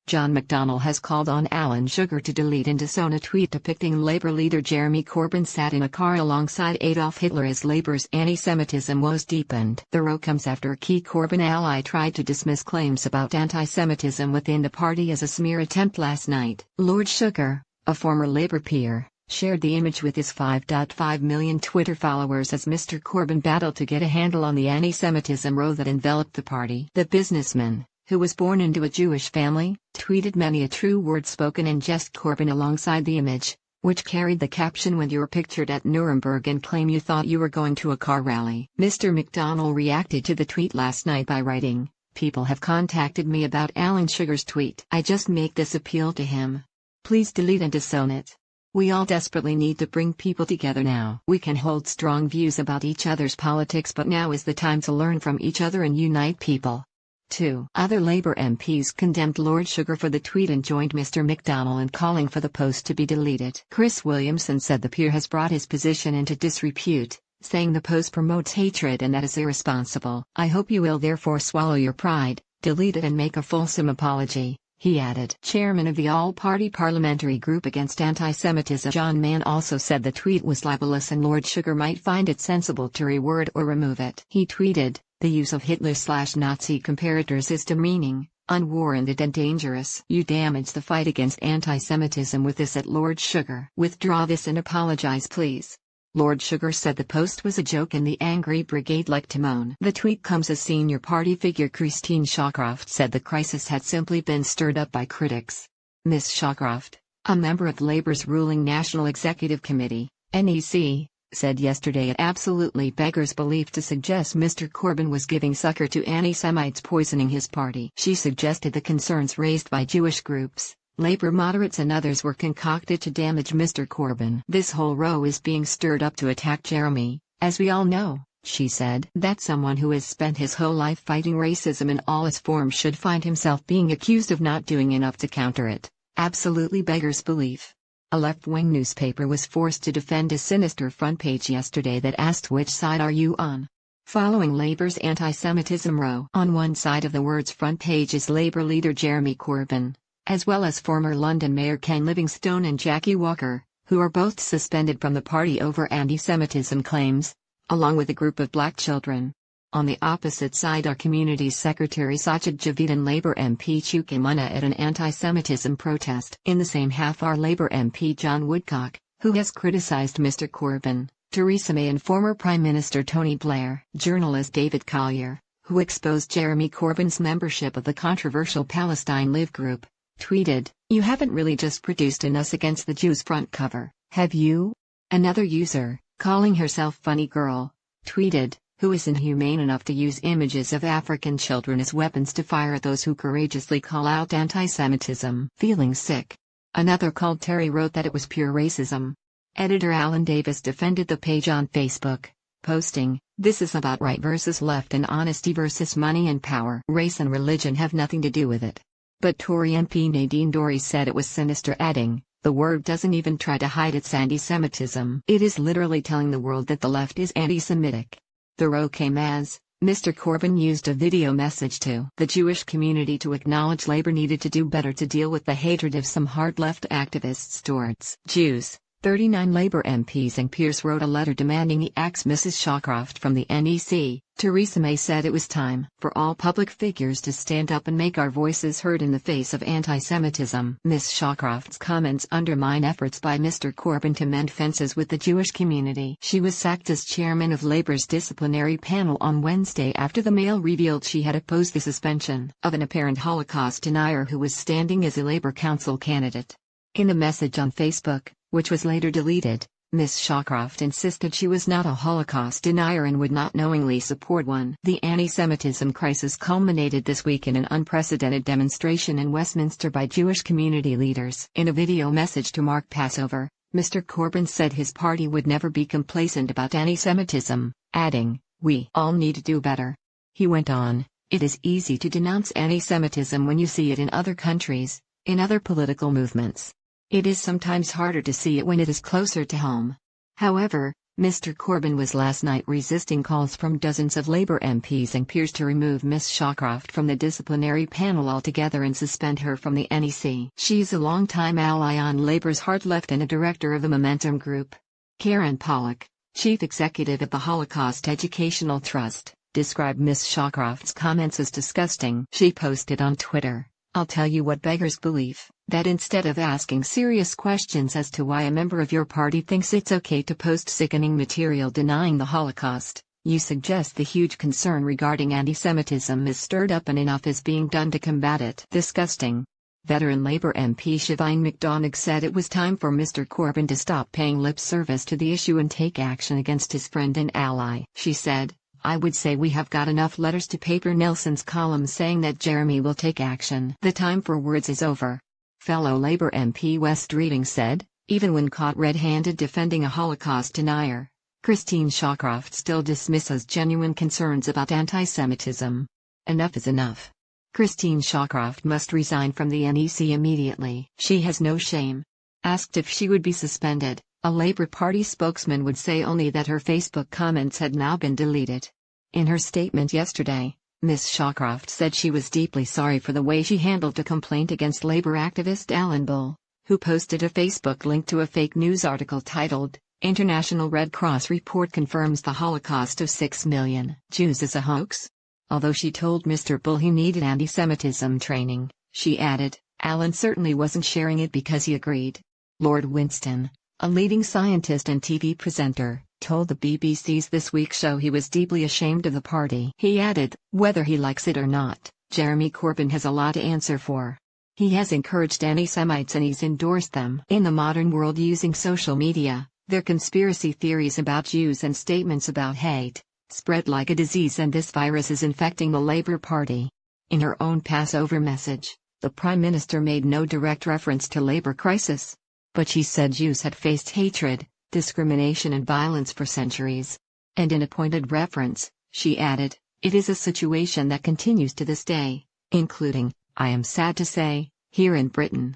John McDonnell has called on Alan Sugar to delete and disown a tweet depicting Labour leader Jeremy Corbyn sat in a car alongside Adolf Hitler as Labour's anti-Semitism woes deepened. The row comes after a key Corbyn ally tried to dismiss claims about anti-Semitism within the party as a smear attempt last night. Lord Sugar, a former Labour peer, shared the image with his 5.5 million Twitter followers as Mr. Corbyn battled to get a handle on the anti-Semitism row that enveloped the party. The businessman, who was born into a Jewish family, tweeted many a true word spoken in jest Corbyn alongside the image, which carried the caption "When you're pictured at Nuremberg and claim you thought you were going to a car rally." Mr. McDonnell reacted to the tweet last night by writing, "People have contacted me about Alan Sugar's tweet. I just make this appeal to him. Please delete and disown it. We all desperately need to bring people together now. We can hold strong views about each other's politics, but now is the time to learn from each other and unite people." 2 other Labour MPs condemned Lord Sugar for the tweet and joined Mr. McDonnell in calling for the post to be deleted. Chris Williamson said the peer has brought his position into disrepute, saying the post promotes hatred and that is irresponsible. "I hope you will therefore swallow your pride, delete it and make a fulsome apology," he added. Chairman of the All-Party Parliamentary Group Against Anti-Semitism John Mann also said the tweet was libelous and Lord Sugar might find it sensible to reword or remove it. He tweeted, "The use of Hitler/Nazi comparators is demeaning, unwarranted and dangerous. You damage the fight against anti-Semitism with this at Lord Sugar. Withdraw this and apologize please." Lord Sugar said the post was a joke and the angry brigade liked to moan. The tweet comes as senior party figure Christine Shawcroft said the crisis had simply been stirred up by critics. Ms. Shawcroft, a member of Labour's ruling National Executive Committee, NEC, said yesterday it absolutely beggars belief to suggest Mr. Corbyn was giving succor to anti-Semites poisoning his party. She suggested the concerns raised by Jewish groups, Labour moderates and others were concocted to damage Mr. Corbyn. "This whole row is being stirred up to attack Jeremy, as we all know," she said. "That someone who has spent his whole life fighting racism in all its forms should find himself being accused of not doing enough to counter it, absolutely beggars belief." A left-wing newspaper was forced to defend a sinister front page yesterday that asked which side are you on? Following Labour's anti-Semitism row. On one side of the word's front page is Labour leader Jeremy Corbyn, as well as former London Mayor Ken Livingstone and Jackie Walker, who are both suspended from the party over anti-Semitism claims, along with a group of black children. On the opposite side are Communities Secretary Sajid Javid and Labour MP Chuka Munna at an anti-Semitism protest. In the same half are Labour MP John Woodcock, who has criticised Mr. Corbyn, Theresa May and former Prime Minister Tony Blair. Journalist David Collier, who exposed Jeremy Corbyn's membership of the controversial Palestine Live group, tweeted, "You haven't really just produced an Us Against the Jews front cover, have you?" Another user, calling herself Funny Girl, tweeted, "Who is inhumane enough to use images of African children as weapons to fire at those who courageously call out anti-Semitism?" Feeling sick. Another called Terry wrote that it was pure racism. Editor Alan Davis defended the page on Facebook, posting, "This is about right versus left and honesty versus money and power. Race and religion have nothing to do with it." But Tory MP Nadine Dorries said it was sinister, adding, "The word doesn't even try to hide its anti-Semitism. It is literally telling the world that the left is anti-Semitic." The row came as Mr. Corbyn used a video message to the Jewish community to acknowledge Labour needed to do better to deal with the hatred of some hard left activists towards Jews. 39 Labour MPs and peers wrote a letter demanding he axe Mrs. Shawcroft from the NEC. Theresa May said it was time for all public figures to stand up and make our voices heard in the face of anti-Semitism. Ms. Shawcroft's comments undermine efforts by Mr. Corbyn to mend fences with the Jewish community. She was sacked as chairman of Labour's disciplinary panel on Wednesday after the Mail revealed she had opposed the suspension of an apparent Holocaust denier who was standing as a Labour council candidate. In a message on Facebook, which was later deleted, Ms. Shawcroft insisted she was not a Holocaust denier and would not knowingly support one. The anti-Semitism crisis culminated this week in an unprecedented demonstration in Westminster by Jewish community leaders. In a video message to mark Passover, Mr. Corbyn said his party would never be complacent about anti-Semitism, adding, "We all need to do better." He went on, "It is easy to denounce anti-Semitism when you see it in other countries, in other political movements. It is sometimes harder to see it when it is closer to home. However, Mr. Corbyn was last night resisting calls from dozens of Labour MPs and peers to remove Ms. Shawcroft from the disciplinary panel altogether and suspend her from the NEC. She's a long-time ally on Labour's hard left and a director of the Momentum Group. Karen Pollock, chief executive of the Holocaust Educational Trust, described Ms. Shawcroft's comments as disgusting. She posted on Twitter, "I'll tell you what beggars belief, that instead of asking serious questions as to why a member of your party thinks it's okay to post sickening material denying the Holocaust, you suggest the huge concern regarding anti-Semitism is stirred up and enough is being done to combat it." Disgusting. Veteran Labour MP Siobhan McDonagh said it was time for Mr. Corbyn to stop paying lip service to the issue and take action against his friend and ally. She said, "I would say we have got enough letters to paper Nelson's column saying that Jeremy will take action. The time for words is over." Fellow Labour MP West Reading said, even when caught red-handed defending a Holocaust denier, Christine Shawcroft still dismisses genuine concerns about anti-Semitism. Enough is enough. Christine Shawcroft must resign from the NEC immediately. She has no shame. Asked if she would be suspended, a Labour Party spokesman would say only that her Facebook comments had now been deleted. In her statement yesterday, Ms. Shawcroft said she was deeply sorry for the way she handled a complaint against Labour activist Alan Bull, who posted a Facebook link to a fake news article titled, "International Red Cross Report Confirms the Holocaust of 6 Million Jews is a Hoax?" Although she told Mr. Bull he needed anti-Semitism training, she added, Alan certainly wasn't sharing it because he agreed. Lord Winston, a leading scientist and TV presenter, told the BBC's This Week show he was deeply ashamed of the party. He added, whether he likes it or not, Jeremy Corbyn has a lot to answer for. He has encouraged anti-Semites and he's endorsed them. In the modern world using social media, their conspiracy theories about Jews and statements about hate spread like a disease, and this virus is infecting the Labour Party. In her own Passover message, the Prime Minister made no direct reference to Labour crisis. But she said Jews had faced hatred, discrimination and violence for centuries. And in a pointed reference, she added, it is a situation that continues to this day, including, I am sad to say, here in Britain.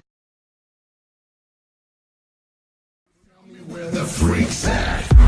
Tell me where the freak's at.